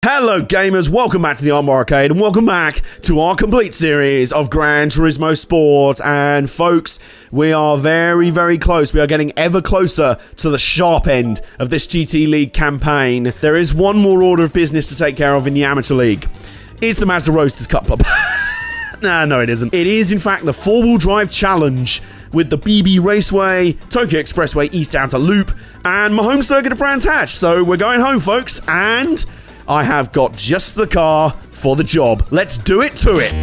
Hello gamers, welcome back to the Armbar Arcade and welcome back to our complete series of Gran Turismo Sport. And folks, we are very, very close. We are getting ever closer to the sharp end of this GT League campaign. There is one more order of business to take care of in the Amateur League. It's the Mazda Roasters Cup Pub. No, it isn't. It is, in fact, the four-wheel drive challenge with the BB Raceway, Tokyo Expressway East Outer Loop, and my home circuit of Brands Hatch. So we're going home, folks, and I have got just the car for the job. Let's do it to it.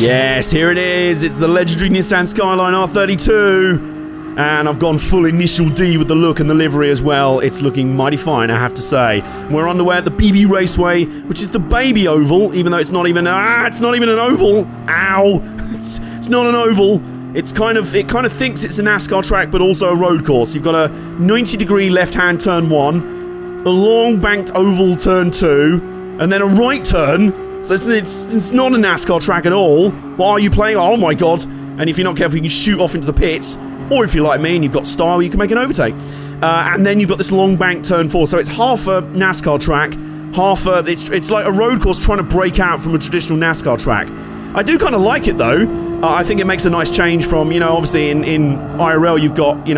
Yes, here it is. It's the legendary Nissan Skyline R32. And I've gone full initial D with the look and the livery as well. It's looking mighty fine, I have to say. We're underway at the BB Raceway, which is the baby oval, even though it's not even an oval. Ow. It's not an oval. It kind of thinks it's a NASCAR track, but also a road course. You've got a 90-degree left-hand turn 1, a long banked oval turn 2, and then a right turn. So it's not a NASCAR track at all. What are you playing? Oh my god. And if you're not careful, you can shoot off into the pits. Or if you're like me and you've got style, you can make an overtake. And then you've got this long bank turn 4. So it's half a NASCAR track, half a... It's like a road course trying to break out from a traditional NASCAR track. I do kind of like it though. I think it makes a nice change from, obviously in IRL you've got,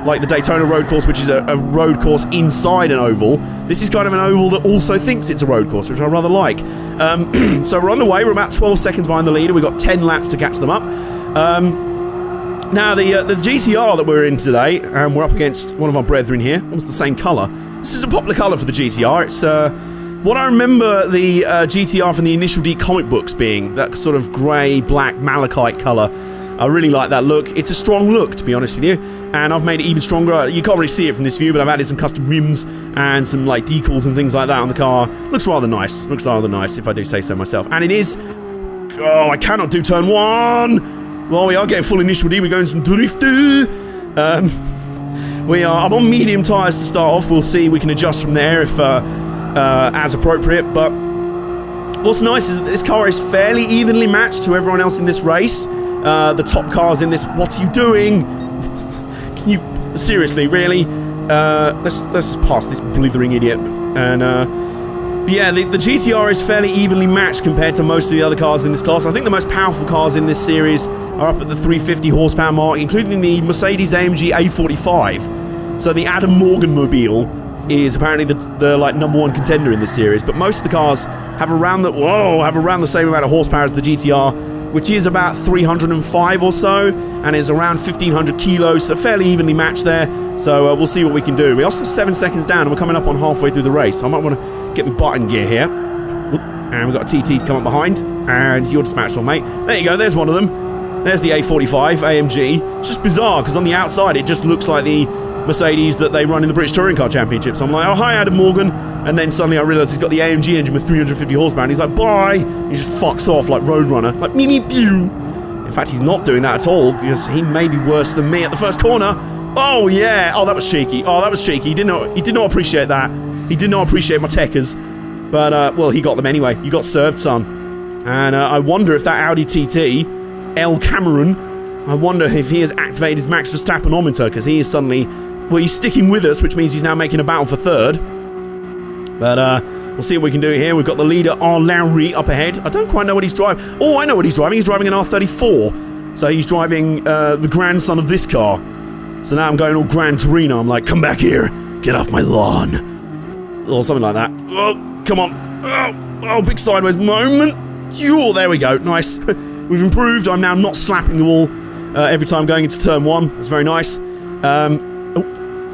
like the Daytona road course, which is a road course inside an oval. This is kind of an oval that also thinks it's a road course, which I rather like. So we're on the way. We're about 12 seconds behind the leader. We've got 10 laps to catch them up. Now, the GTR that we're in today, and we're up against one of our brethren here, almost the same colour. This is a popular colour for the GTR. It's what I remember the GTR from the Initial D comic books being, that sort of grey, black, malachite colour. I really like that look. It's a strong look, to be honest with you, and I've made it even stronger. You can't really see it from this view, but I've added some custom rims and some like decals and things like that on the car. Looks rather nice. Looks rather nice, if I do say so myself. And it is... Oh, I cannot do turn 1! Well, we are getting full initial D. We're going some drift. I'm on medium tyres to start off. We'll see. We can adjust from there if as appropriate. But what's nice is that this car is fairly evenly matched to everyone else in this race. The top cars in this. What are you doing? Can you seriously, really? Let's just pass this blithering idiot. And yeah, the GTR is fairly evenly matched compared to most of the other cars in this class. I think the most powerful cars in this series are up at the 350 horsepower mark, including the Mercedes-AMG A45. So the Adam Morgan mobile is apparently the like #1 contender in this series. But most of the cars have around the same amount of horsepower as the GTR, which is about 305 or so, and is around 1,500 kilos, so fairly evenly matched there. So we'll see what we can do. We are still 7 seconds down, and we're coming up on halfway through the race. So I might want to get my butt in gear here. And we've got a TT to come up behind, and you're dispatched on, mate. There you go, there's one of them. There's the A45 AMG. It's just bizarre, because on the outside, it just looks like the Mercedes that they run in the British Touring Car Championship. So I'm like, oh, hi, Adam Morgan. And then suddenly I realise he's got the AMG engine with 350 horsepower, and he's like, bye. He just fucks off like Roadrunner. Like, me, pew. In fact, he's not doing that at all, because he may be worse than me at the first corner. Oh, yeah. Oh, that was cheeky. Oh, that was cheeky. He did not appreciate that. He did not appreciate my techers. But, well, he got them anyway. You got served, son. And I wonder if that Audi TT, L. Cameron, I wonder if he has activated his Max Verstappenometer, because he is suddenly... Well, he's sticking with us, which means he's now making a battle for third. But, we'll see what we can do here. We've got the leader, R. Lowry, up ahead. I don't quite know what he's driving. Oh, I know what he's driving. He's driving an R34. So he's driving the grandson of this car. So now I'm going all Gran Torino. I'm like, come back here. Get off my lawn. Or something like that. Oh, come on. Oh, big sideways moment. Oh, there we go. Nice. We've improved. I'm now not slapping the wall every time going into turn 1. That's very nice.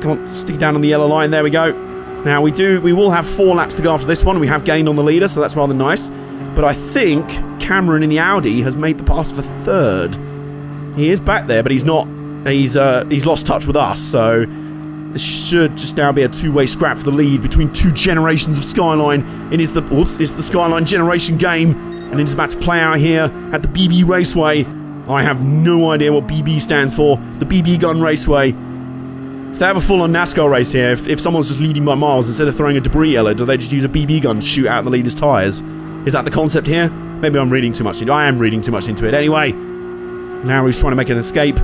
Come on, stick it down on the yellow line. There we go. Now we will have 4 laps to go after this one. We have gained on the leader, so that's rather nice. But I think Cameron in the Audi has made the pass for third. He is back there, but he's not. He's lost touch with us, so this should just now be a two-way scrap for the lead between 2 generations of Skyline. It's the Skyline generation game, and it is about to play out here at the BB Raceway. I have no idea what BB stands for. The BB Gun Raceway. If they have a full-on NASCAR race here, if someone's just leading by miles instead of throwing a debris yellow, do they just use a BB gun to shoot out the leader's tyres? Is that the concept here? Maybe I'm reading too much into it. I am reading too much into it. Anyway, now he's trying to make an escape,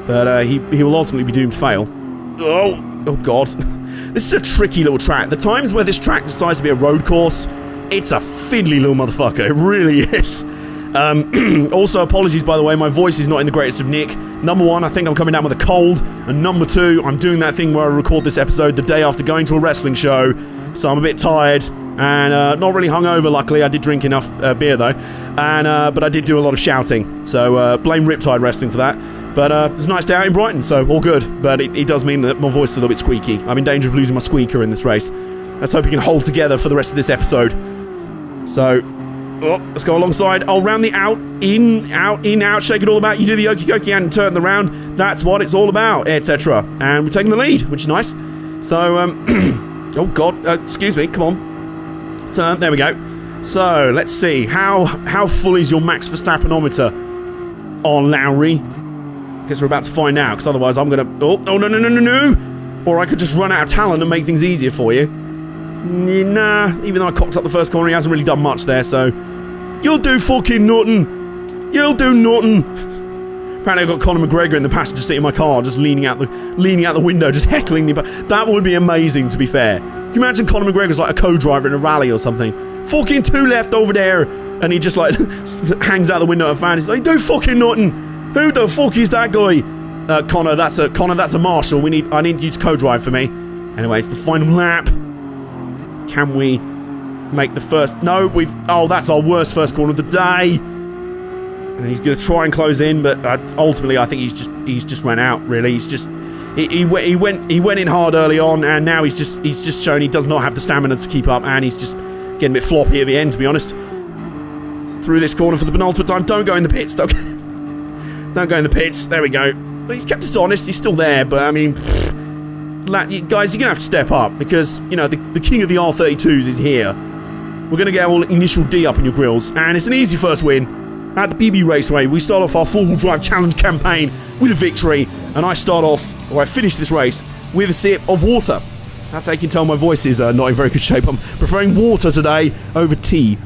but he will ultimately be doomed to fail. Oh God. This is a tricky little track. The times where this track decides to be a road course, it's a fiddly little motherfucker. It really is. Also, apologies, by the way, my voice is not in the greatest of nick. Number one, I think I'm coming down with a cold. And number two, I'm doing that thing where I record this episode the day after going to a wrestling show. So I'm a bit tired and not really hungover, luckily. I did drink enough beer, though. But I did do a lot of shouting. So blame Riptide Wrestling for that. But it's a nice day out in Brighton, so all good. But it does mean that my voice is a little bit squeaky. I'm in danger of losing my squeaker in this race. Let's hope we can hold together for the rest of this episode. So, let's go alongside. I'll round the out, in, out, shake it all about. You do the okie dokie and turn the round. That's what it's all about, etc. And we're taking the lead, which is nice. So, oh God, excuse me, come on. Turn, there we go. So, let's see. How full is your Max Verstappenometer on Lowry? Guess we're about to find out, because otherwise I'm going to... Oh, no. Or I could just run out of talent and make things easier for you. Nah, even though I cocked up the first corner, he hasn't really done much there, so... You'll do fucking nothing. You'll do nothing. Apparently I've got Conor McGregor in the passenger seat of my car, just leaning out the window, just heckling me. But that would be amazing, to be fair. Can you imagine Conor McGregor's like a co-driver in a rally or something? Fucking two left over there. And he just like hangs out the window of a fan. He's like, do fucking nothing. Who the fuck is that guy? Connor, that's a marshal. I need you to co-drive for me. Anyway, it's the final lap. Can we make the first? No, that's our worst first corner of the day. And he's going to try and close in, but ultimately, I think he's just ran out. Really, he went in hard early on, and now he's just shown he does not have the stamina to keep up, and he's just getting a bit floppy at the end, to be honest. Through this corner for the penultimate time. Don't go in the pits. Don't go in the pits. There we go. But he's kept us honest. He's still there, but I mean, guys, you're going to have to step up because, you know, the king of the R32s is here. We're going to get all initial D up in your grills, and it's an easy first win at the PB Raceway. We start off our four-wheel drive challenge campaign with a victory, and I finish this race with a sip of water. That's how you can tell my voice is not in very good shape. I'm preferring water today over tea.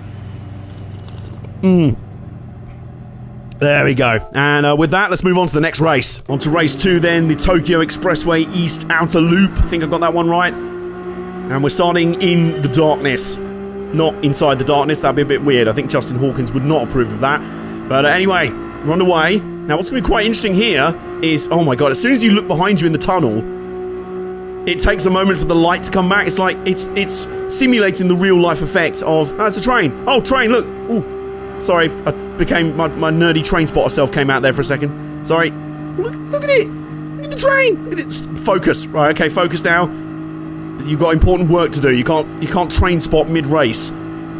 There we go. And with that, let's move on to the next race. On to race 2 then, the Tokyo Expressway East Outer Loop. I think I've got that one right. And we're starting in the darkness. Not inside the darkness, that'd be a bit weird. I think Justin Hawkins would not approve of that. But anyway, we're on the way. Now what's going to be quite interesting here is, oh my god, as soon as you look behind you in the tunnel, it takes a moment for the light to come back. It's like, it's simulating the real life effect of, it's a train. Oh, train, look. Ooh. Sorry, I became my nerdy train spotter self came out there for a second. Sorry. Look at it. Look at the train. Look at it. Focus. Right, okay, focus now. You've got important work to do. You can't train spot mid-race.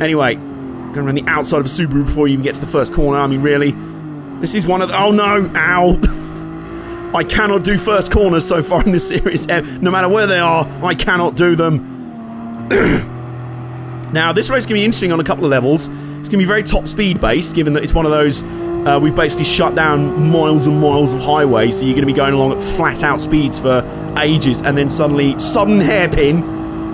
Anyway, going around the outside of a Subaru before you even get to the first corner. I mean, really. This is one of the... Oh, no. Ow. I cannot do first corners so far in this series. No matter where they are, I cannot do them. Now, this race can be interesting on a couple of levels. It's going to be very top speed based, given that it's one of those, we've basically shut down miles and miles of highway, so you're going to be going along at flat out speeds for ages, and then sudden hairpin,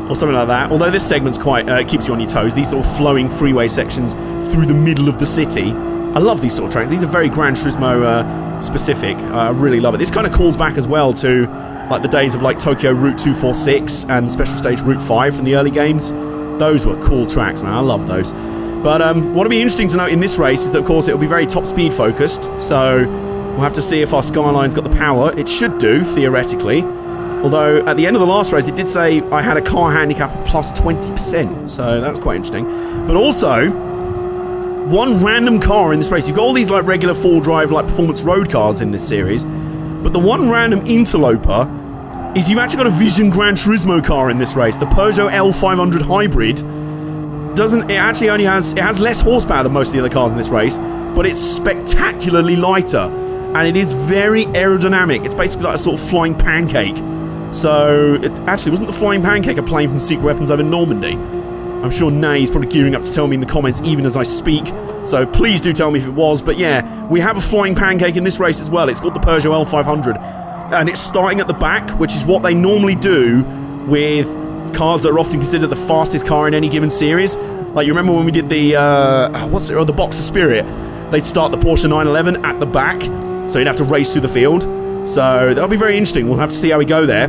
or something like that. Although this segment's quite, keeps you on your toes, these sort of flowing freeway sections through the middle of the city. I love these sort of tracks. These are very Gran Turismo specific. I really love it. This kind of calls back as well to like the days of like Tokyo Route 246 and Special Stage Route 5 from the early games. Those were cool tracks, man. I love those. But what'll be interesting to note in this race is that, of course, it'll be very top speed focused. So we'll have to see if our Skyline's got the power. It should do, theoretically. Although, at the end of the last race, it did say I had a car handicap of plus 20%. So that's quite interesting. But also, one random car in this race. You've got all these like regular four drive like performance road cars in this series. But the one random interloper is you've actually got a Vision Gran Turismo car in this race. The Peugeot L500 Hybrid. It actually only has less horsepower than most of the other cars in this race, but it's spectacularly lighter, and it is very aerodynamic. It's basically like a sort of flying pancake. So, it actually wasn't the flying pancake a plane from Secret Weapons over Normandy. I'm sure Nay's probably gearing up to tell me in the comments even as I speak, so please do tell me if it was. But yeah, we have a flying pancake in this race as well. It's called the Peugeot L500, and it's starting at the back, which is what they normally do with cars that are often considered the fastest car in any given series. Like, you remember when we did the the Boxer Spirit? They'd start the Porsche 911 at the back, so you'd have to race through the field. So that'll be very interesting. We'll have to see how we go there.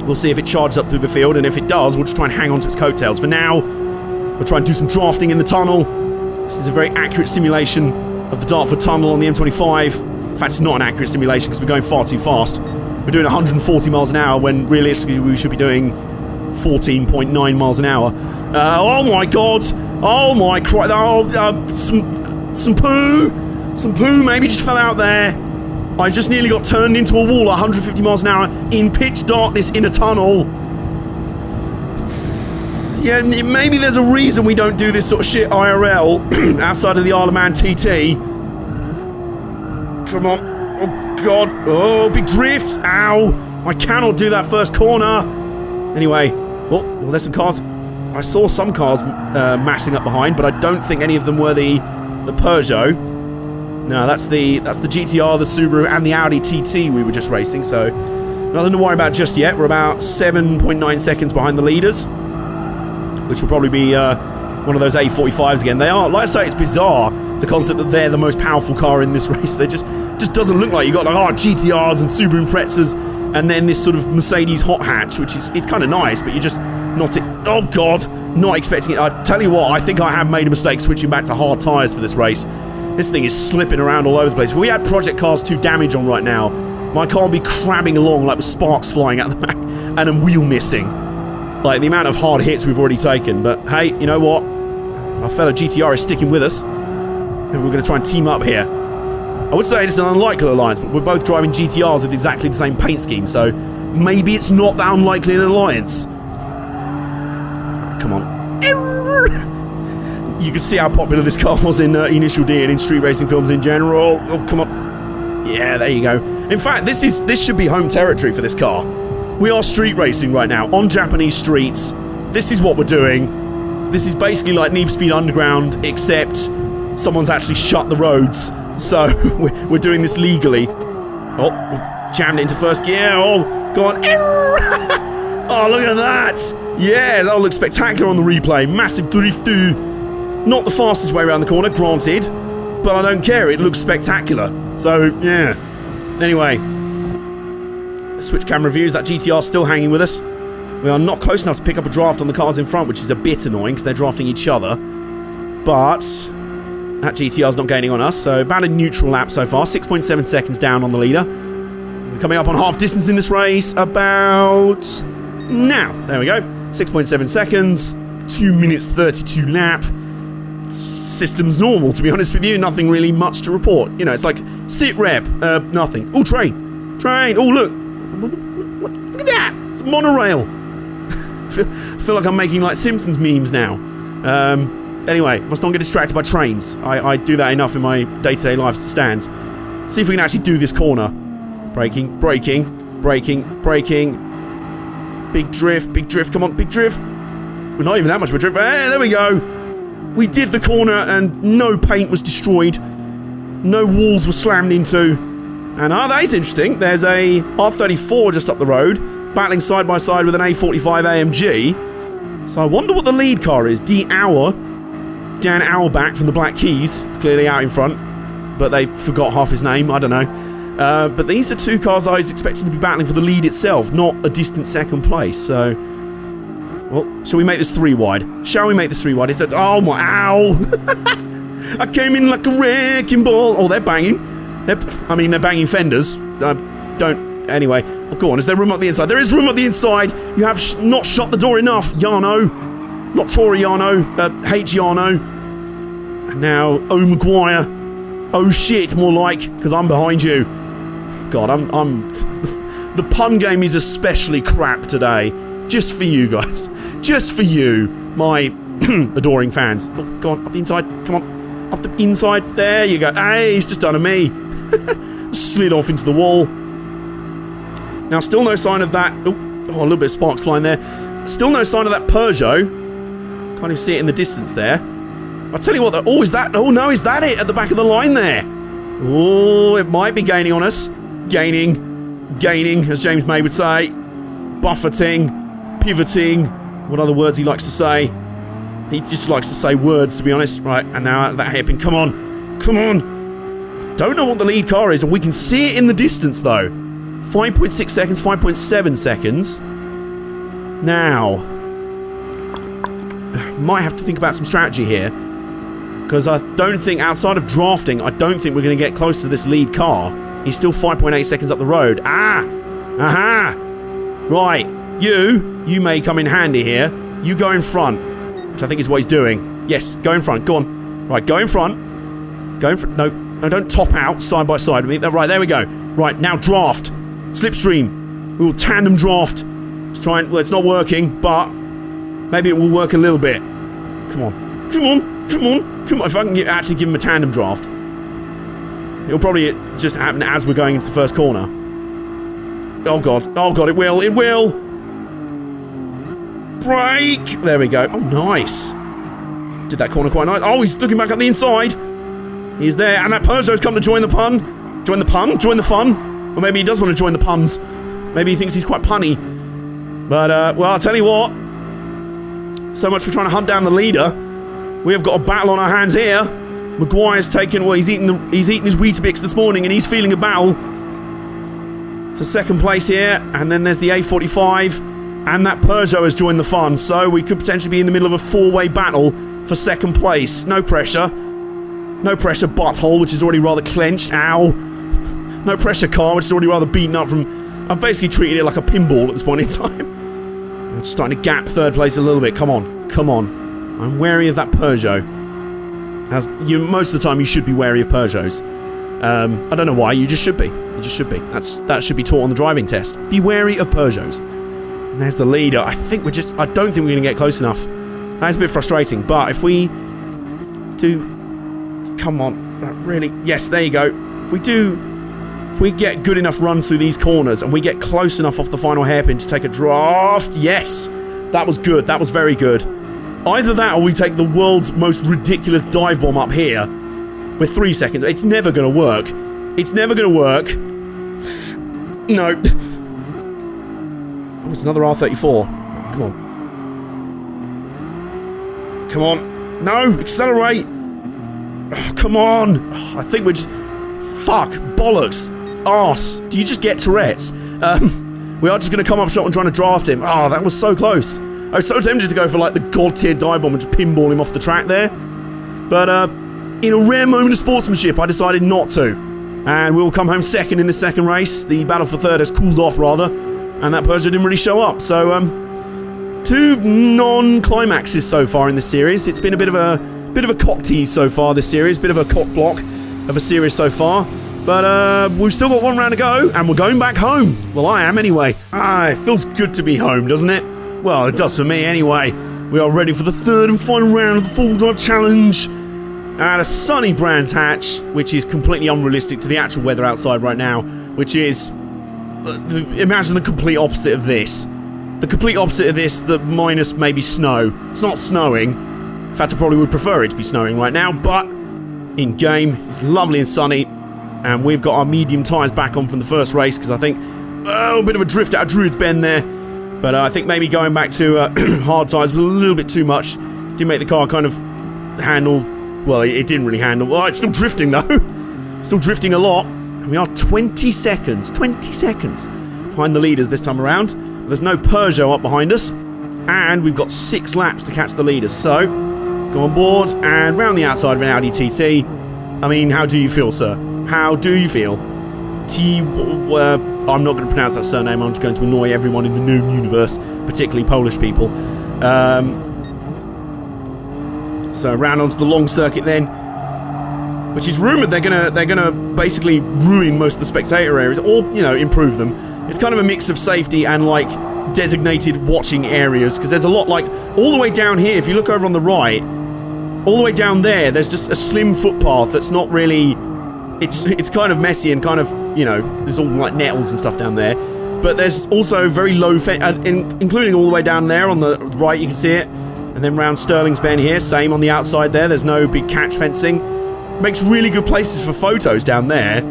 We'll see if it charges up through the field, and if it does, we'll just try and hang on to its coattails. For now, we'll try and do some drafting in the tunnel. This is a very accurate simulation of the Dartford Tunnel on the M25. In fact, it's not an accurate simulation because we're going far too fast. We're doing 140 miles an hour when realistically we should be doing 14.9 miles an hour. Oh my god! Oh my Christ! Oh, some poo! Some poo maybe just fell out there. I just nearly got turned into a wall at 150 miles an hour in pitch darkness in a tunnel. Yeah, maybe there's a reason we don't do this sort of shit IRL outside of the Isle of Man TT. Come on. Oh, God. Oh, big drift. Ow. I cannot do that first corner. Anyway. Oh, well, there's some cars. I saw some cars massing up behind, but I don't think any of them were the Peugeot. No, that's the GTR, the Subaru, and the Audi TT we were just racing, so nothing to worry about just yet. We're about 7.9 seconds behind the leaders, which will probably be one of those A45s again. They are, like I say, it's bizarre, the concept that they're the most powerful car in this race. They just doesn't look like you got like GTRs and Subaru Imprezas, and then this sort of Mercedes hot hatch, which is it's kind of nice, but you're just not oh god, not expecting it. I tell you what, I think I have made a mistake switching back to hard tyres for this race. This thing is slipping around all over the place. If we had Project Cars 2 damage on right now, my car would be crabbing along like with sparks flying out the back and a wheel missing. Like the amount of hard hits we've already taken. But hey, you know what? Our fellow GTR is sticking with us. And we're going to try and team up here. I would say it's an unlikely alliance, but we're both driving GTRs with exactly the same paint scheme, so maybe it's not that unlikely an alliance. Come on. You can see how popular this car was in Initial D and in street racing films in general. Oh, come on. Yeah, there you go. In fact, this should be home territory for this car. We are street racing right now on Japanese streets. This is what we're doing. This is basically like Need for Speed Underground, except someone's actually shut the roads. So we're doing this legally. Oh, we've jammed it into first gear. Oh, go on. Oh, look at that. Yeah, that'll look spectacular on the replay. Massive drift. Not the fastest way around the corner, granted, but I don't care. It looks spectacular. So, yeah. Anyway, switch camera views. That GTR's still hanging with us. We are not close enough to pick up a draft on the cars in front, which is a bit annoying because they're drafting each other. But that GTR's not gaining on us, so about a neutral lap so far. 6.7 seconds down on the leader. We're coming up on half distance in this race. About now. There we go. 6.7 seconds. 2 minutes 32 lap. System's normal, to be honest with you. Nothing really much to report. You know, it's like sit rep, nothing. Oh, train. Oh, look. Look at that. It's a monorail. I feel like I'm making like Simpsons memes now. Anyway, must not get distracted by trains. I do that enough in my day-to-day life as it stands. See if we can actually do this corner. Braking. Big drift. Come on, big drift. We're not even that much of a drift. Hey, there we go. We did the corner and no paint was destroyed. No walls were slammed into. And that is interesting. There's a R34 just up the road, battling side by side with an A45 AMG. So I wonder what the lead car is. Dan Auerbach from the Black Keys. It's clearly out in front, but they forgot half his name. I don't know. But these are two cars I was expecting to be battling for the lead itself, not a distant second place. So, well, shall we make this 3 wide? Shall we make this 3 wide? It's a, oh my, ow! I came in like a wrecking ball. Oh, they're banging. They're banging fenders. Anyway, oh, go on. Is there room up the inside? There is room up the inside. You have not shut the door enough, Yarno. Not Tori Yarno, H Yarno. And now, oh Maguire. Oh shit, more like, because I'm behind you. God, I'm the pun game is especially crap today. Just for you guys. Just for you, my adoring fans. Oh, go on, up the inside. Come on. Up the inside. There you go. Hey, he's just done a me. Slid off into the wall. Now, still no sign of that. Oh, a little bit of sparks flying there. Still no sign of that Peugeot. Can't even see it in the distance there. I'll tell you what, oh, is that? Oh, no, is that it at the back of the line there? Oh, it might be gaining on us. Gaining, as James May would say. Buffeting, pivoting. What other words he likes to say? He just likes to say words, to be honest. Right, and now that hairpin. Come on. Don't know what the lead car is, and we can see it in the distance, though. 5.6 seconds, 5.7 seconds. Now, might have to think about some strategy here. Because I don't think, outside of drafting, I don't think we're going to get close to this lead car. He's still 5.8 seconds up the road. Ah! Aha! Right. You may come in handy here. You go in front. Which I think is what he's doing. Yes, go in front. Go on. Right, go in front. Go in front. No, don't top out side by side with me. Right, there we go. Right, now draft. Slipstream. We will tandem draft. Let's try and... Well, it's not working, but maybe it will work a little bit. Come on. Come on. Come on. Come on. If I can actually give him a tandem draft. It'll probably just happen as we're going into the first corner. Oh, God. Oh, God, it will. It will. Brake. There we go. Oh, nice. Did that corner quite nice. Oh, he's looking back up the inside. He's there. And that Peugeot's come to join the pun. Join the pun? Join the fun? Or maybe he does want to join the puns. Maybe he thinks he's quite punny. But, well, I'll tell you what. So much for trying to hunt down the leader. We have got a battle on our hands here. Maguire's taken... Well, he's eaten his Weetabix this morning, and he's feeling a battle for second place here. And then there's the A45. And that Peugeot has joined the fun. So we could potentially be in the middle of a four-way battle for second place. No pressure. No pressure, butthole, which is already rather clenched. Ow. No pressure, car, which is already rather beaten up from... I've basically treated it like a pinball at this point in time. I'm just starting to gap third place a little bit. Come on. Come on. I'm wary of that Peugeot. As most of the time, you should be wary of Peugeots. I don't know why. You just should be. You just should be. That should be taught on the driving test. Be wary of Peugeots. And there's the leader. I don't think we're going to get close enough. That's a bit frustrating. But if we do... Come on. Really? Yes, there you go. If we get good enough runs through these corners and we get close enough off the final hairpin to take a draft. Yes. That was good. That was very good. Either that or we take the world's most ridiculous dive bomb up here with 3 seconds. It's never going to work. It's never going to work. No. Oh, it's another R34. Come on. Come on. No, accelerate. Oh, come on. Oh, I think we're just... Fuck. Bollocks. Arse. Do you just get Tourette's? We are just going to come up short and trying to draft him. Oh, that was so close. I was so tempted to go for like the god tier dive bomb and just pinball him off the track there. But in a rare moment of sportsmanship, I decided not to. And we will come home second in the second race. The battle for third has cooled off rather. And that Peugeot didn't really show up. So, 2 non-climaxes so far in this series. It's been a bit of a cock tease so far this series. Bit of a cock block of a series so far. But we've still got 1 round to go. And we're going back home. Well, I am anyway. It feels good to be home, doesn't it? Well, it does for me anyway. We are ready for the third and final round of the full drive challenge at a sunny Brands Hatch, which is completely unrealistic to the actual weather outside right now, which is... imagine the complete opposite of this. The complete opposite of this, the minus maybe snow. It's not snowing. In fact, I probably would prefer it to be snowing right now, but in game, it's lovely and sunny, and we've got our medium tyres back on from the first race, because I think... a bit of a drift out of Druid's Bend there. But I think maybe going back to hard tyres was a little bit too much. Did make the car kind of handle... Well, it didn't really handle... Well, it's still drifting, though. Still drifting a lot. And we are 20 seconds behind the leaders this time around. There's no Peugeot up behind us. And we've got 6 laps to catch the leaders. So, let's go on board and round the outside of an Audi TT. I mean, how do you feel, sir? How do you feel? I'm not going to pronounce that surname. I'm just going to annoy everyone in the Noom universe, particularly Polish people. So round onto the long circuit then, which is rumoured they're gonna basically ruin most of the spectator areas, or improve them. It's kind of a mix of safety and like designated watching areas, because there's a lot like all the way down here. If you look over on the right, all the way down there, there's just a slim footpath that's not really. It's kind of messy and kind of, there's all like nettles and stuff down there. But there's also very low, including all the way down there on the right, you can see it. And then round Sterling's Bend here, same on the outside there. There's no big catch fencing. Makes really good places for photos down there.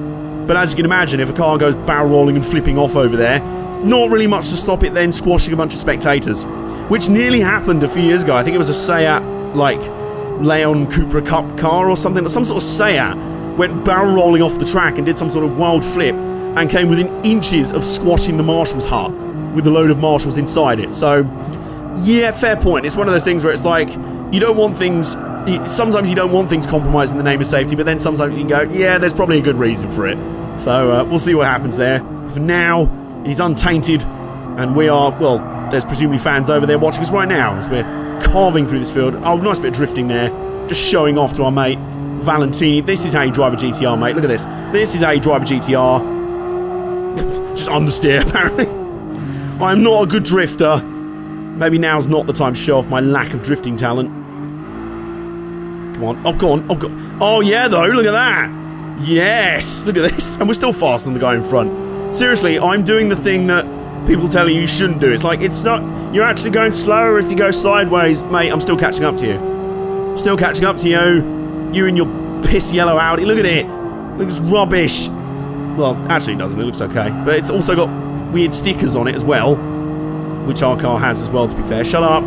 But as you can imagine, if a car goes barrel rolling and flipping off over there, not really much to stop it then squashing a bunch of spectators. Which nearly happened a few years ago. I think it was a Seat, like, Leon Cupra Cup car or something. Some sort of Seat went barrel rolling off the track and did some sort of wild flip and came within inches of squashing the marshal's hut with a load of marshals inside it. So, yeah, fair point. It's one of those things where it's like, you don't want things... Sometimes you don't want things compromised in the name of safety, but then sometimes you can go, yeah, there's probably a good reason for it. So, we'll see what happens there. For now, he's untainted, and we are... Well, there's presumably fans over there watching us right now as we're carving through this field. Oh, nice bit of drifting there. Just showing off to our mate, Valentini. This is how you drive a GTR, mate. Look at this. This is how you drive a GTR. Just understeer, apparently. I'm not a good drifter. Maybe now's not the time to show off my lack of drifting talent. Come on. Oh, go on. Oh, go on. Oh, yeah, though. Look at that. Yes. Look at this. And we're still faster than the guy in front. Seriously, I'm doing the thing that people tell you shouldn't do. It's like, it's not... You're actually going slower if you go sideways. Mate, I'm still catching up to you. Still catching up to you. You and your piss yellow Audi. Look at it. It looks rubbish. Well, actually it doesn't. It looks okay. But it's also got weird stickers on it as well, which our car has as well, to be fair. Shut up.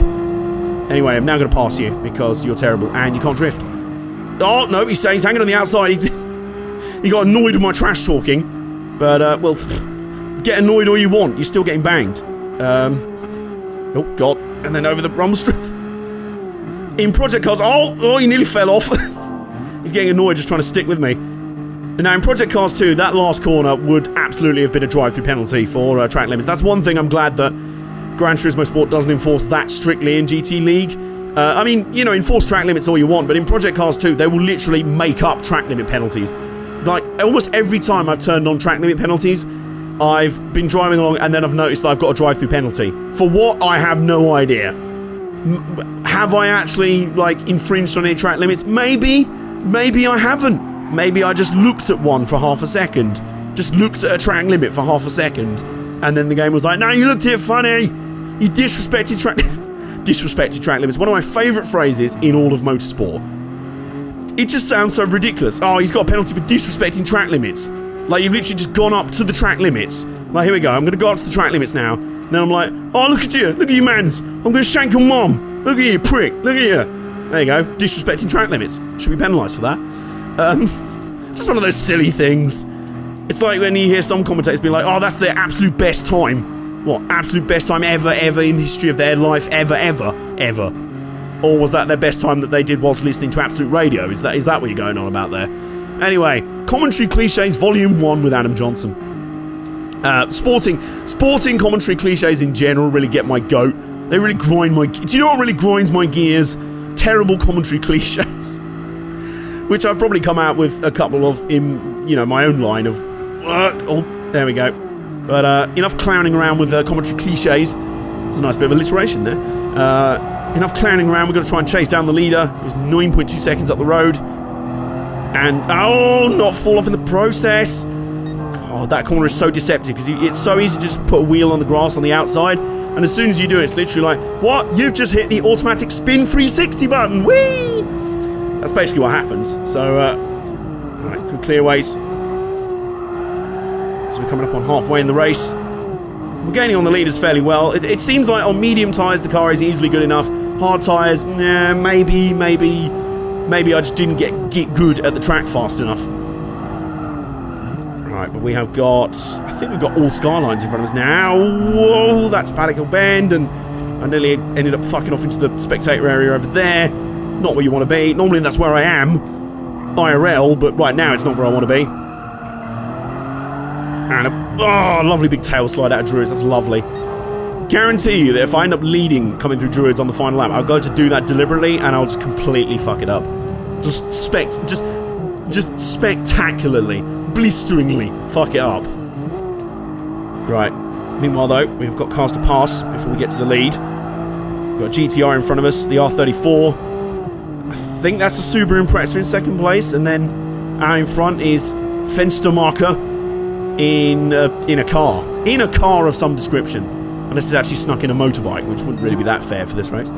Anyway, I'm now going to pass you because you're terrible and you can't drift. Oh, no, he's hanging on the outside. He got annoyed with my trash talking. But, well, get annoyed all you want. You're still getting banged. Oh, God. And then over the rumble strip. In Project Cars... Oh, he nearly fell off. He's getting annoyed just trying to stick with me. Now, in Project Cars 2, that last corner would absolutely have been a drive-through penalty for track limits. That's one thing I'm glad that Gran Turismo Sport doesn't enforce that strictly in GT League. I mean, you know, enforce track limits all you want, but in Project Cars 2, they will literally make up track limit penalties. Like, almost every time I've turned on track limit penalties, I've been driving along and then I've noticed that I've got a drive-through penalty. For what? I have no idea. Have I actually, like, infringed on any track limits? Maybe. Maybe I haven't. Maybe I just looked at one for half a second. Just looked at a track limit for half a second. And then the game was like, no, you looked here funny. You disrespected track... disrespected track limits. One of my favourite phrases in all of motorsport. It just sounds so ridiculous. Oh, he's got a penalty for disrespecting track limits. Like, you've literally just gone up to the track limits. Like, here we go. I'm going to go up to the track limits now. And then I'm like, oh, look at you. Look at you, mans. I'm going to shank your mum. Look at you, prick. Look at you. There you go. Disrespecting track limits. Should be penalised for that. Just one of those silly things. It's like when you hear some commentators be like, oh, that's their absolute best time. What? Absolute best time ever in the history of their life, ever. Or was that their best time that they did whilst listening to Absolute Radio? Is that what you're going on about there? Anyway, commentary cliches volume 1 with Adam Johnson. Sporting commentary cliches in general really get my goat. They really grind my... Do you know what really grinds my gears? Terrible commentary cliches. Which I've probably come out with a couple of in, you know, my own line of work. Oh, there we go. But enough clowning around with commentary cliches. There's a nice bit of alliteration there. Enough clowning around. We're going to try and chase down the leader. It was 9.2 seconds up the road. And, oh, not fall off in the process. God, that corner is so deceptive because it's so easy to just put a wheel on the grass on the outside. And as soon as you do it, it's literally like, what? You've just hit the automatic spin 360 button. Whee! That's basically what happens. So, alright, through clearways. So we're coming up on halfway in the race. We're gaining on the leaders fairly well. It seems like on medium tyres the car is easily good enough. Hard tyres, nah, maybe I just didn't get good at the track fast enough. Right, but we have got... I think we've got all Skylines in front of us now. Whoa, that's Paddock Hill Bend, and I nearly ended up fucking off into the spectator area over there. Not where you want to be. Normally that's where I am, IRL, but right now it's not where I want to be. And a lovely big tail slide out of Druids. That's lovely. Guarantee you that if I end up leading coming through Druids on the final lap, I'll go to do that deliberately and I'll just completely fuck it up. Just spectacularly, blisteringly fuck it up. Right. Meanwhile, though, we've got cars to pass before we get to the lead. We've got a GTR in front of us, the R34. I think that's a Subaru Impreza in second place, and then out in front is Fenstermarker in a car of some description. Unless it's actually snuck in a motorbike, which wouldn't really be that fair for this race.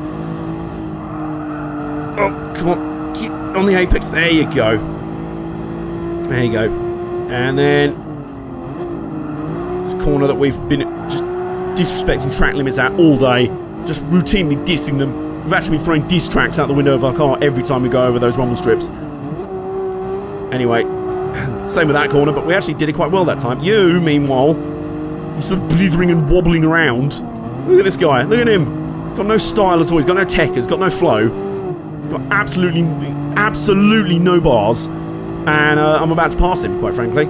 Oh, come on. Get on the apex. There you go. There you go. And then this corner that we've been just disrespecting track limits at all day. Just routinely dissing them. We've actually been throwing diss tracks out the window of our car every time we go over those rumble strips. Anyway, same with that corner, but we actually did it quite well that time. You, meanwhile, He's sort of blithering and wobbling around. Look at this guy. Look at him. He's got no style at all. He's got no tech. He's got no flow. He's got absolutely no bars. And I'm about to pass him, quite frankly,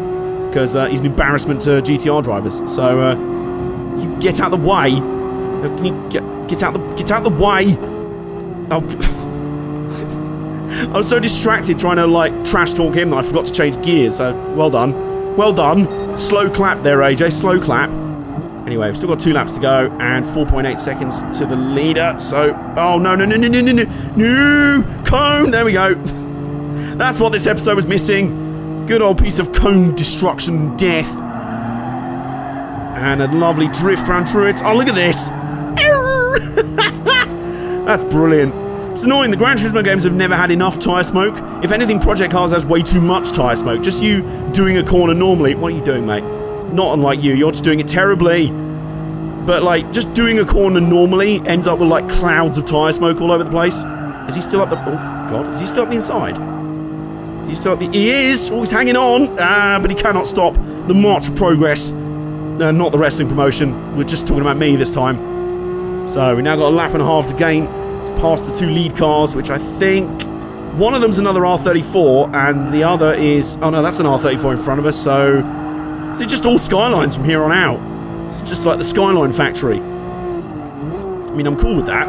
because he's an embarrassment to GTR drivers. So you get out the way. Can you get out the way? Oh. I was so distracted trying to like trash talk him that I forgot to change gears. So well done, well done. Slow clap there, AJ. Slow clap. Anyway, we've still got 2 laps to go and 4.8 seconds to the leader. So oh no, cone. There we go. That's what this episode was missing. Good old piece of cone destruction and death. And a lovely drift round turrets. Oh, look at this. That's brilliant. It's annoying. The Gran Turismo games have never had enough tyre smoke. If anything, Project Cars has way too much tyre smoke. Just you doing a corner normally. What are you doing, mate? Not unlike you. You're just doing it terribly. But, like, just doing a corner normally ends up with, like, clouds of tyre smoke all over the place. Is he still up the... Oh, God. Is he still up the inside? Is he still up the... He is! Oh, he's hanging on. But he cannot stop the march of progress. Not the wrestling promotion. We're just talking about me this time. So, we now got a lap and a half to gain to pass the 2 lead cars, which I think... One of them's another R34, and the other is... Oh, no, that's an R34 in front of us, so... Is it just all Skylines from here on out? It's just like the Skyline factory. I mean, I'm cool with that.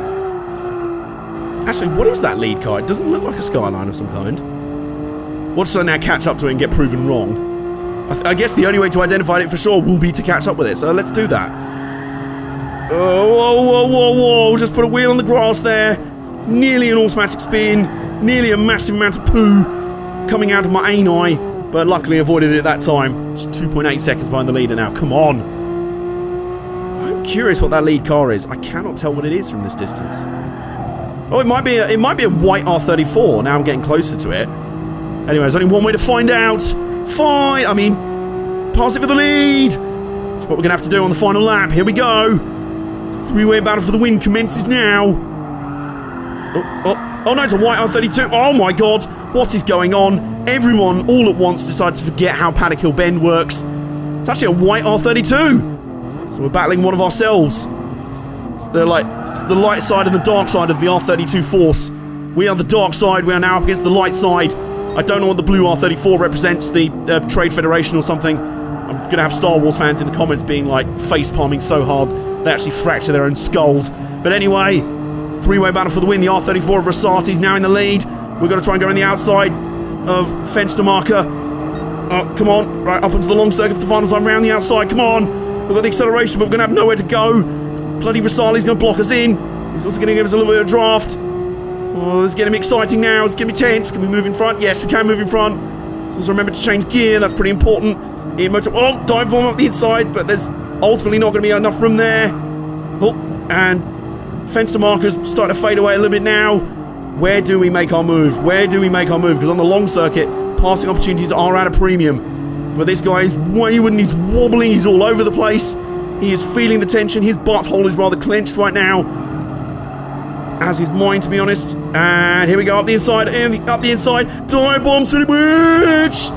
Actually, what is that lead car? It doesn't look like a Skyline of some kind. What should I now catch up to it and get proven wrong? I guess the only way to identify it for sure will be to catch up with it, so let's do that. Oh, whoa. Just put a wheel on the grass there. Nearly an automatic spin. Nearly a massive amount of poo coming out of my ani. But luckily avoided it that time. Just 2.8 seconds behind the leader now. Come on. I'm curious what that lead car is. I cannot tell what it is from this distance. Oh, it might be a white R34. Now I'm getting closer to it. Anyway, there's only one way to find out. Fine. I mean, pass it for the lead. That's what we're going to have to do on the final lap. Here we go. 3-way battle for the win commences now. Oh no, it's a white R32. Oh my God. What is going on? Everyone all at once decided to forget how Paddock Hill Bend works. It's actually a white R32. So we're battling one of ourselves. It's the light side and the dark side of the R32 force. We are the dark side. We are now up against the light side. I don't know what the blue R34 represents, the Trade Federation or something. I'm going to have Star Wars fans in the comments being like face-palming so hard they actually fracture their own skulls. But anyway, 3-way battle for the win. The R34 of Rosati's now in the lead. We're going to try and go on the outside of Fenstermarker. Oh, come on. Right, up into the long circuit for the final time, around the outside. Come on. We've got the acceleration, but we're going to have nowhere to go. Bloody Rosali's going to block us in. He's also going to give us a little bit of draft. Oh, this is getting exciting now. It's going to be tense. Can we move in front? Yes, we can move in front. So also remember to change gear. That's pretty important. Dive bomb up the inside, but there's ultimately not going to be enough room there. Oh, and Fenstermarker's starting to fade away a little bit now. Where do we make our move? Because on the long circuit, passing opportunities are at a premium. But this guy is wayward and he's wobbling. He's all over the place. He is feeling the tension. His butthole is rather clenched right now. As is mine, to be honest. And here we go, up the inside. Divebomb City Bridge!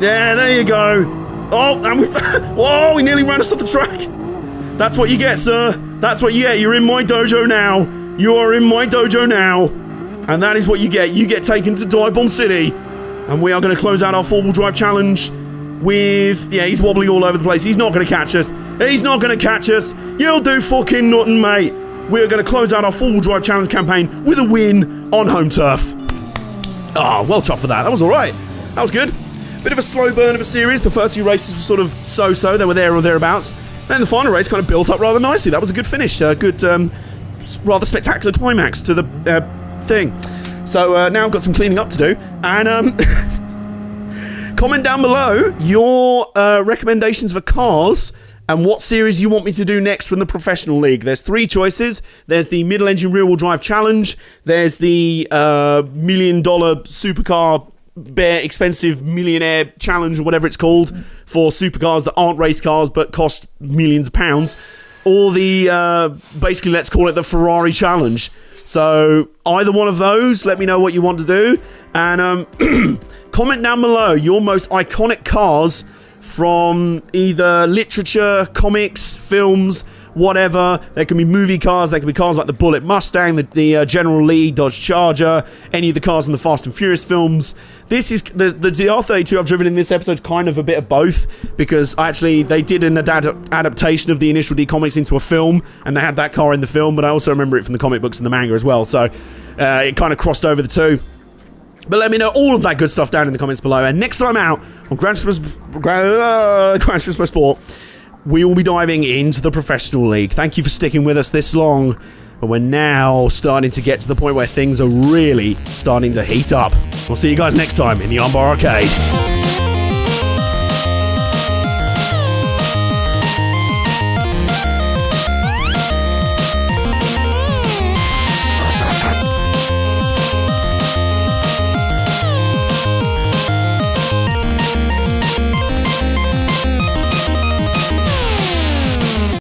Yeah, there you go. Oh, and whoa, he nearly ran us off the track. That's what you get, sir. That's what you get. You're in my dojo now. You are in my dojo now. And that is what you get. You get taken to Divebomb City. And we are going to close out our 4-wheel drive challenge with... Yeah, he's wobbling all over the place. He's not going to catch us. You'll do fucking nothing, mate. We're going to close out our 4-wheel drive challenge campaign with a win on home turf. Ah, well tough for that. That was all right. That was good. Bit of a slow burn of a series. The first few races were sort of so-so. They were there or thereabouts. Then the final race kind of built up rather nicely. That was a good finish. Good, rather spectacular climax to the thing. So now I've got some cleaning up to do. And comment down below your recommendations for cars and what series you want me to do next from the professional league. There's 3 choices. There's the middle engine rear wheel drive challenge. There's the $1 million supercar bear expensive millionaire challenge or whatever it's called for supercars that aren't race cars but cost millions of pounds. Or the basically let's call it the Ferrari challenge. So either one of those, let me know what you want to do. And comment down below your most iconic cars from either literature, comics, films, whatever. There can be movie cars, there can be cars like the Bullitt Mustang, the General Lee Dodge Charger, any of the cars in the Fast and Furious films. This is the R32 I've driven in this episode is kind of a bit of both, because actually they did an adaptation of the Initial D comics into a film, and they had that car in the film, but I also remember it from the comic books and the manga as well, so it kind of crossed over the two. But let me know all of that good stuff down in the comments below, and next time out on Gran Turismo Sport, we will be diving into the professional league. Thank you for sticking with us this long, but we're now starting to get to the point where things are really starting to heat up. We'll see you guys next time in the Armbar Arcade.